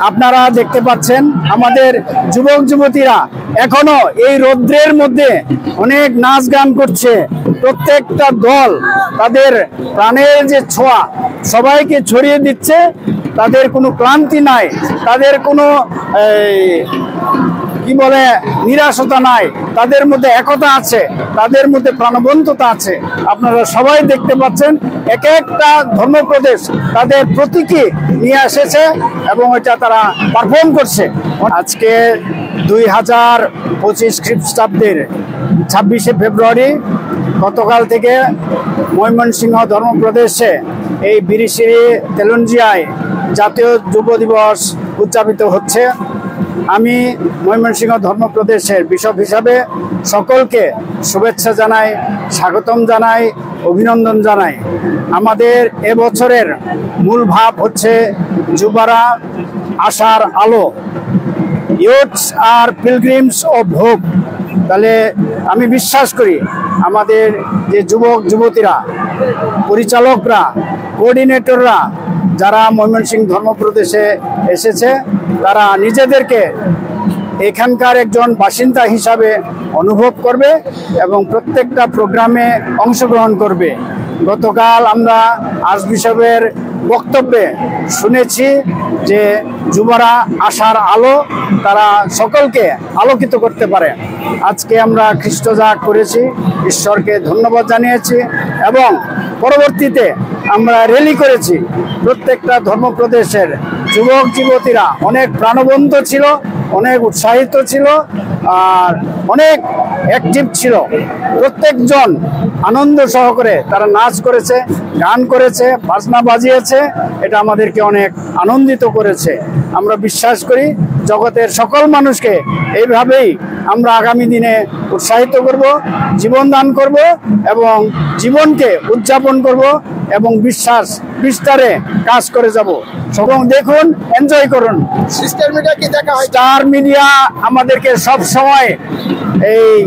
আপনারা দেখতে পাচ্ছেন আমাদের যুবক যুবতীরা এখনো এই রৌদ্রের মধ্যে অনেক নাচ গান করছে। প্রত্যেকটা দল তাদের প্রাণের যে ছোঁয়া সবাইকে ছড়িয়ে দিচ্ছে। তাদের কোনো ক্লান্তি নাই, তাদের কোনো কি বলে নিরাশতা নাই, তাদের মধ্যে একতা আছে, তাদের মধ্যে প্রাণবন্ততা আছে। আপনারা সবাই দেখতে পাচ্ছেন এক একটা ধর্মপ্রদেশ তাদের প্রতীকী নিয়ে এসেছে এবং এটা তারা পারফর্ম করছে। আজকে 2025 খ্রিস্টাব্দের 26শে ফেব্রুয়ারি গতকাল থেকে ময়মনসিংহ ধর্মপ্রদেশে এই বিরিশিরি তেলঞ্জিয়ায় জাতীয় যুব দিবস উদযাপিত হচ্ছে। আমি ময়মনসিংহ ধর্মপ্রদেশের বিশপ হিসাবে সকলকে শুভেচ্ছা জানাই, স্বাগতম জানাই, অভিনন্দন জানাই। আমাদের এবছরের মূল ভাব হচ্ছে যুবরা আশার আলো, ইয়ুথস আর পিলগ্রিমস অফ হোপ। তাহলে আমি বিশ্বাস করি আমাদের যে যুবক যুবতীরা, পরিচালকরা, কোঅর্ডিনেটররা যারা ময়মনসিংহ ধর্মপ্রদেশে এসেছে তারা নিজেদেরকে এখানকার একজন বাসিন্দা হিসাবে অনুভব করবে এবং প্রত্যেকটা প্রোগ্রামে অংশগ্রহণ করবে। গতকাল আমরা আর্চবিশপের বক্তব্যে শুনেছি যে যুবরা আশার আলো, তারা সকলকে আলোকিত করতে পারে। আজকে আমরা খ্রিস্টজাগ করেছি, ঈশ্বরকে ধন্যবাদ জানিয়েছি এবং পরবর্তীতে আমরা র্যালি করেছি। প্রত্যেকটা ধর্মপ্রদেশের যুবক যুবতীরা অনেক প্রাণবন্ত ছিল, অনেক উৎসাহিত ছিল আর অনেক অ্যাক্টিভ ছিল। প্রত্যেকজন আনন্দ সহকারে তারা নাচ করেছে, গান করেছে, বাজনা বাজিয়েছে। এটা আমাদেরকে অনেক আনন্দিত করেছে। আমরা বিশ্বাস করি জগতের সকল মানুষকে এইভাবেই আমরা আগামী দিনে উৎসাহিত করব, জীবন দান করব এবং জীবনকে উদযাপন করব এবং বিশ্বাস বিস্তারে কাজ করে যাব। এবং দেখুন, এনজয় করুন। স্টার মিডিয়া কি দেখা হয়? স্টার মিডিয়া আমাদেরকে সব সময় এই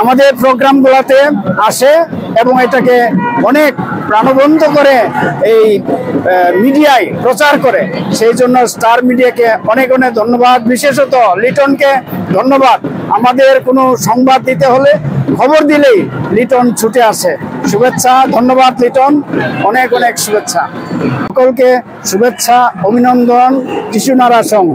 আমাদের প্রোগ্রামগুলোতে আসে এবং এটাকে অনেক প্রাণবন্ত করে এই মিডিয়ায় প্রচার করে। সেই জন্য স্টার মিডিয়াকে অনেক অনেক ধন্যবাদ, বিশেষত লিটনকে ধন্যবাদ। আমাদের কোনো সংবাদ দিতে হলে খবর দিলেই লিটন ছুটে আসে। শুভেচ্ছা, ধন্যবাদ লিটন, অনেক অনেক শুভেচ্ছা। সকলকে শুভেচ্ছা, অভিনন্দন। যিশু নারাসং।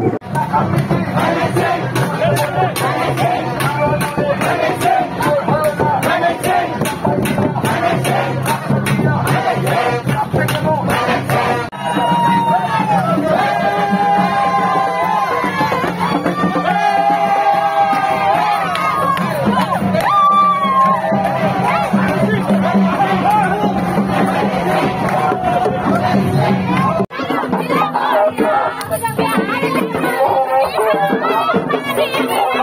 Thank you.